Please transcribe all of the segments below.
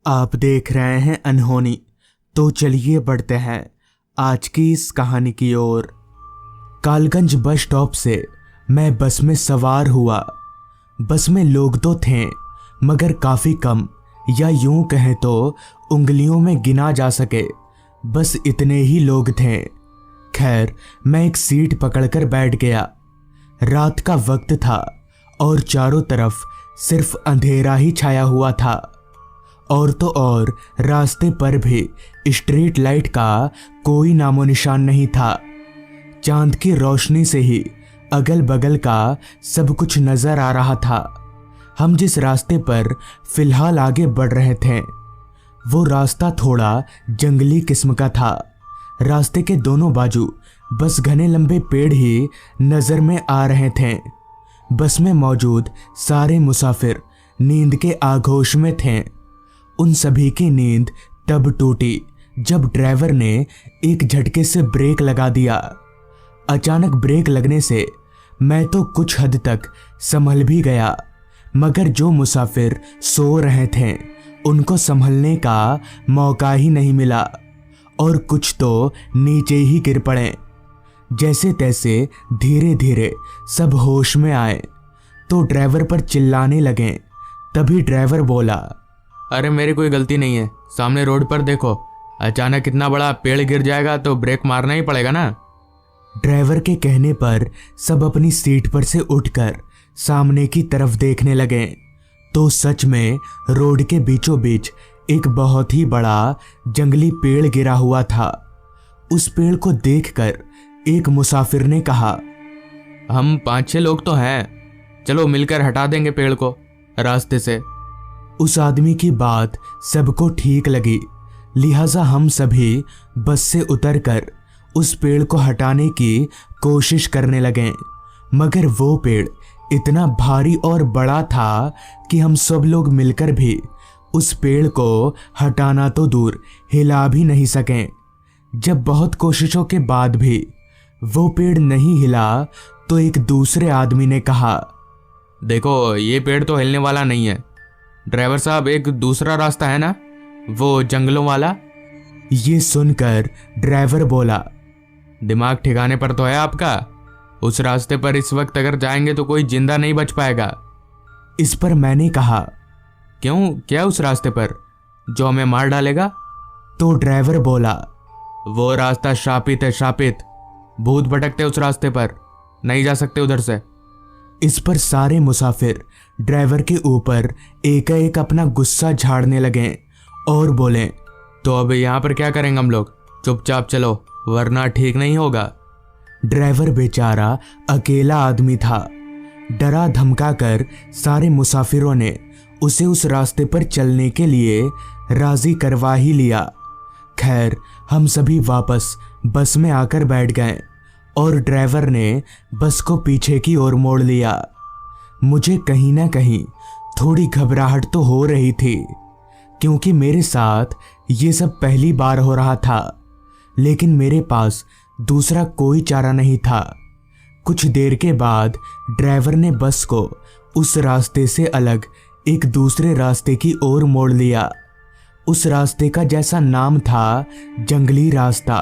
आप देख रहे हैं अनहोनी। तो चलिए बढ़ते हैं आज की इस कहानी की ओर। कालगंज बस स्टॉप से मैं बस में सवार हुआ। बस में लोग तो थे मगर काफ़ी कम, या यूं कहें तो उंगलियों में गिना जा सके, बस इतने ही लोग थे। खैर, मैं एक सीट पकड़कर बैठ गया। रात का वक्त था और चारों तरफ सिर्फ अंधेरा ही छाया हुआ था। और तो और रास्ते पर भी स्ट्रीट लाइट का कोई नामो निशान नहीं था। चांद की रोशनी से ही अगल बगल का सब कुछ नजर आ रहा था। हम जिस रास्ते पर फिलहाल आगे बढ़ रहे थे वो रास्ता थोड़ा जंगली किस्म का था। रास्ते के दोनों बाजू बस घने लंबे पेड़ ही नजर में आ रहे थे। बस में मौजूद सारे मुसाफिर नींद के आगोश में थे। उन सभी की नींद तब टूटी जब ड्राइवर ने एक झटके से ब्रेक लगा दिया। अचानक ब्रेक लगने से मैं तो कुछ हद तक संभल भी गया, मगर जो मुसाफिर सो रहे थे उनको संभलने का मौका ही नहीं मिला और कुछ तो नीचे ही गिर पड़े। जैसे तैसे धीरे धीरे सब होश में आए तो ड्राइवर पर चिल्लाने लगे। तभी ड्राइवर बोला, अरे मेरी कोई गलती नहीं है, सामने रोड पर देखो, अचानक इतना बड़ा पेड़ गिर जाएगा तो ब्रेक मारना ही पड़ेगा ना। ड्राइवर के कहने पर सब अपनी सीट पर से उठकर सामने की तरफ देखने लगे तो सच में रोड के बीचों बीच एक बहुत ही बड़ा जंगली पेड़ गिरा हुआ था। उस पेड़ को देखकर एक मुसाफिर ने कहा, हम 5-6 लोग तो हैं, चलो मिलकर हटा देंगे पेड़ को रास्ते से। उस आदमी की बात सबको ठीक लगी, लिहाजा हम सभी बस से उतरकर उस पेड़ को हटाने की कोशिश करने लगे। मगर वो पेड़ इतना भारी और बड़ा था कि हम सब लोग मिलकर भी उस पेड़ को हटाना तो दूर हिला भी नहीं सके। जब बहुत कोशिशों के बाद भी वो पेड़ नहीं हिला तो एक दूसरे आदमी ने कहा, देखो ये पेड़ तो हिलने वाला नहीं है ड्राइवर साहब, एक दूसरा रास्ता है ना, वो जंगलों वाला। ये सुनकर ड्राइवर बोला, दिमाग ठिकाने पर तो है आपका, उस रास्ते पर इस वक्त अगर जाएंगे तो कोई जिंदा नहीं बच पाएगा। इस पर मैंने कहा, क्यों, क्या उस रास्ते पर जो हमें मार डालेगा? तो ड्राइवर बोला, वो रास्ता शापित है, शापित, भूत भटकते उस रास्ते पर, नहीं जा सकते उधर से। इस पर सारे मुसाफिर ड्राइवर के ऊपर एक एक अपना गुस्सा झाड़ने लगे और बोले, तो अब यहाँ पर क्या करेंगे हम लोग, चुपचाप चलो वरना ठीक नहीं होगा। ड्राइवर बेचारा अकेला आदमी था। डरा धमका कर सारे मुसाफिरों ने उसे उस रास्ते पर चलने के लिए राजी करवा ही लिया। खैर, हम सभी वापस बस में आकर बैठ गए और ड्राइवर ने बस को पीछे की ओर मोड़ लिया। मुझे कहीं ना कहीं थोड़ी घबराहट तो हो रही थी क्योंकि मेरे साथ ये सब पहली बार हो रहा था, लेकिन मेरे पास दूसरा कोई चारा नहीं था। कुछ देर के बाद ड्राइवर ने बस को उस रास्ते से अलग एक दूसरे रास्ते की ओर मोड़ लिया। उस रास्ते का जैसा नाम था जंगली रास्ता,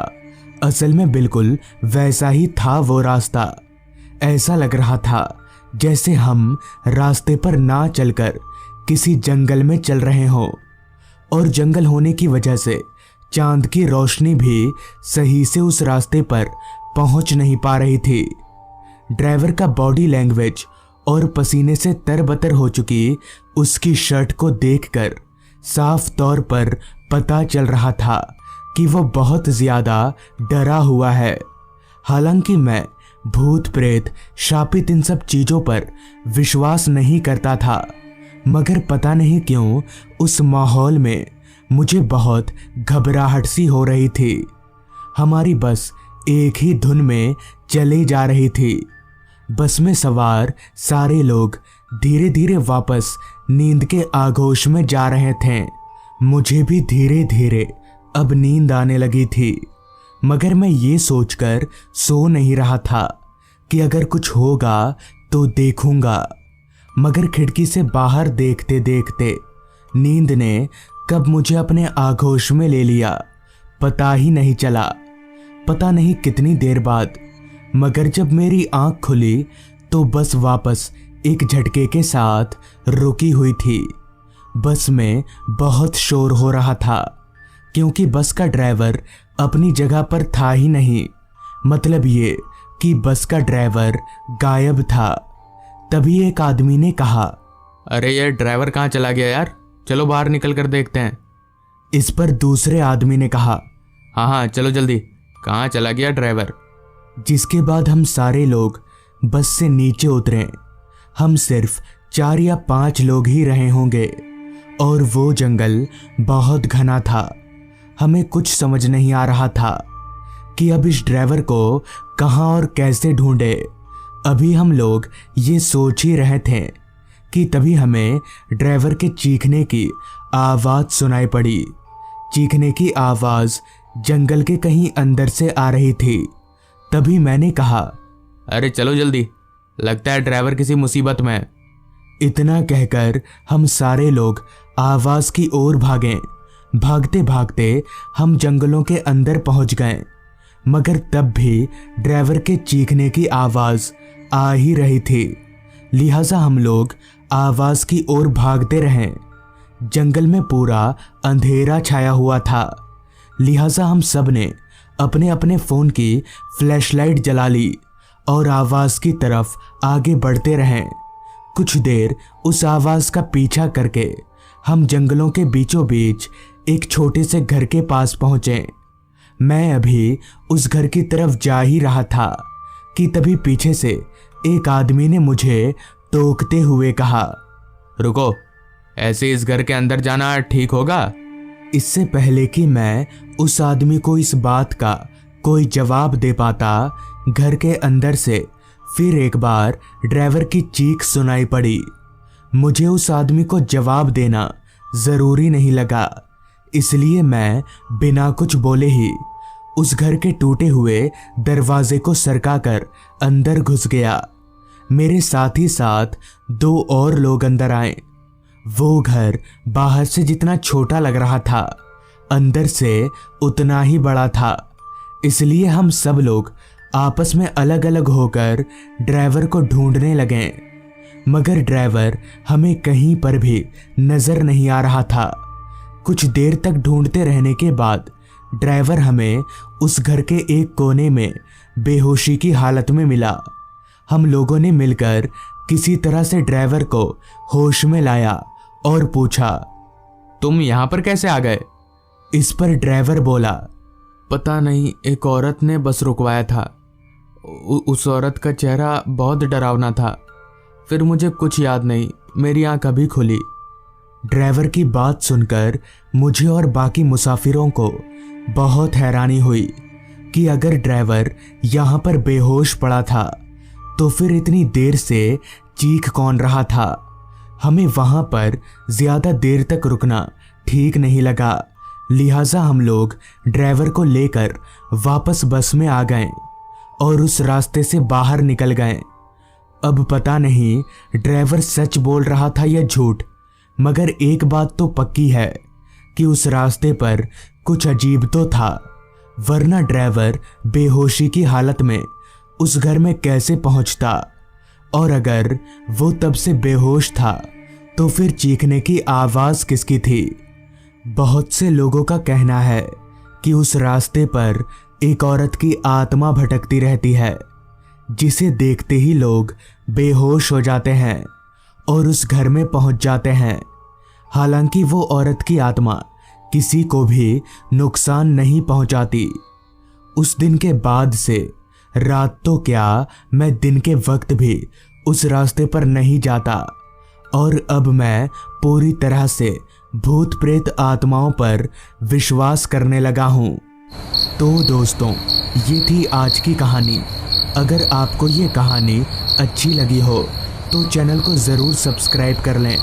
असल में बिल्कुल वैसा ही था वो रास्ता। ऐसा लग रहा था जैसे हम रास्ते पर ना चलकर किसी जंगल में चल रहे हों, और जंगल होने की वजह से चांद की रोशनी भी सही से उस रास्ते पर पहुंच नहीं पा रही थी। ड्राइवर का बॉडी लैंग्वेज और पसीने से तरबतर हो चुकी उसकी शर्ट को देखकर साफ तौर पर पता चल रहा था कि वो बहुत ज्यादा डरा हुआ है। हालांकि मैं भूत प्रेत शापित इन सब चीजों पर विश्वास नहीं करता था, मगर पता नहीं क्यों उस माहौल में मुझे बहुत घबराहट सी हो रही थी। हमारी बस एक ही धुन में चले जा रही थी। बस में सवार सारे लोग धीरे धीरे वापस नींद के आगोश में जा रहे थे। मुझे भी धीरे धीरे अब नींद आने लगी थी, मगर मैं ये सोचकर सो नहीं रहा था कि अगर कुछ होगा तो देखूंगा। मगर खिड़की से बाहर देखते देखते नींद ने कब मुझे अपने आगोश में ले लिया पता ही नहीं चला। पता नहीं कितनी देर बाद, मगर जब मेरी आंख खुली तो बस वापस एक झटके के साथ रुकी हुई थी। बस में बहुत शोर हो रहा था क्योंकि बस का ड्राइवर अपनी जगह पर था ही नहीं। मतलब ये कि बस का ड्राइवर गायब था। तभी एक आदमी ने कहा, अरे ये ड्राइवर कहाँ चला गया यार, चलो बाहर निकल कर देखते हैं। इस पर दूसरे आदमी ने कहा, हाँ हाँ चलो जल्दी, कहाँ चला गया ड्राइवर। जिसके बाद हम सारे लोग बस से नीचे उतरे। हम सिर्फ 4 या 5 लोग ही रहे होंगे और वो जंगल बहुत घना था। हमें कुछ समझ नहीं आ रहा था कि अब इस ड्राइवर को कहाँ और कैसे ढूंढे। अभी हम लोग ये सोच ही रहे थे कि तभी हमें ड्राइवर के चीखने की आवाज़ सुनाई पड़ी। चीखने की आवाज़ जंगल के कहीं अंदर से आ रही थी। तभी मैंने कहा, अरे चलो जल्दी, लगता है ड्राइवर किसी मुसीबत में है। इतना कहकर हम सारे लोग आवाज़ की ओर भागे। भागते भागते हम जंगलों के अंदर पहुंच गए, मगर तब भी ड्राइवर के चीखने की आवाज़ आ ही रही थी। लिहाजा हम लोग आवाज़ की ओर भागते रहे। जंगल में पूरा अंधेरा छाया हुआ था, लिहाजा हम सब ने अपने अपने फ़ोन की फ्लैशलाइट जला ली और आवाज़ की तरफ आगे बढ़ते रहें। कुछ देर उस आवाज़ का पीछा करके हम जंगलों के बीचों बीच एक छोटे से घर के पास पहुँचे। मैं अभी उस घर की तरफ जा ही रहा था कि तभी पीछे से एक आदमी ने मुझे टोकते हुए कहा, रुको, ऐसे इस घर के अंदर जाना ठीक होगा? इससे पहले कि मैं उस आदमी को इस बात का कोई जवाब दे पाता, घर के अंदर से फिर एक बार ड्राइवर की चीख सुनाई पड़ी। मुझे उस आदमी को जवाब देना ज़रूरी नहीं लगा, इसलिए मैं बिना कुछ बोले ही उस घर के टूटे हुए दरवाजे को सरकाकर अंदर घुस गया। मेरे साथ ही साथ 2 और लोग अंदर आए। वो घर बाहर से जितना छोटा लग रहा था, अंदर से उतना ही बड़ा था। इसलिए हम सब लोग आपस में अलग अलग होकर ड्राइवर को ढूंढने लगे, मगर ड्राइवर हमें कहीं पर भी नज़र नहीं आ रहा था। कुछ देर तक ढूंढते रहने के बाद ड्राइवर हमें उस घर के एक कोने में बेहोशी की हालत में मिला। हम लोगों ने मिलकर किसी तरह से ड्राइवर को होश में लाया और पूछा, तुम यहाँ पर कैसे आ गए? इस पर ड्राइवर बोला, पता नहीं, एक औरत ने बस रुकवाया था। उस औरत का चेहरा बहुत डरावना था। फिर मुझे कुछ याद नहीं, मेरी आंख अभी खुली। ड्राइवर की बात सुनकर मुझे और बाकी मुसाफिरों को बहुत हैरानी हुई कि अगर ड्राइवर यहाँ पर बेहोश पड़ा था तो फिर इतनी देर से चीख कौन रहा था। हमें वहाँ पर ज़्यादा देर तक रुकना ठीक नहीं लगा, लिहाजा हम लोग ड्राइवर को लेकर वापस बस में आ गए और उस रास्ते से बाहर निकल गए। अब पता नहीं ड्राइवर सच बोल रहा था या झूठ, मगर एक बात तो पक्की है कि उस रास्ते पर कुछ अजीब तो था, वरना ड्राइवर बेहोशी की हालत में उस घर में कैसे पहुंचता। और अगर वो तब से बेहोश था तो फिर चीखने की आवाज़ किसकी थी? बहुत से लोगों का कहना है कि उस रास्ते पर एक औरत की आत्मा भटकती रहती है, जिसे देखते ही लोग बेहोश हो जाते हैं और उस घर में पहुंच जाते हैं। हालांकि वो औरत की आत्मा किसी को भी नुकसान नहीं पहुंचाती। उस दिन के बाद से रात तो क्या, मैं दिन के वक्त भी उस रास्ते पर नहीं जाता और अब मैं पूरी तरह से भूत प्रेत आत्माओं पर विश्वास करने लगा हूँ। तो दोस्तों, ये थी आज की कहानी। अगर आपको ये कहानी अच्छी लगी हो तो चैनल को ज़रूर सब्सक्राइब कर लें।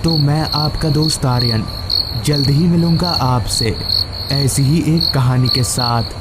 तो मैं आपका दोस्त आर्यन जल्द ही मिलूँगा आपसे ऐसी ही एक कहानी के साथ।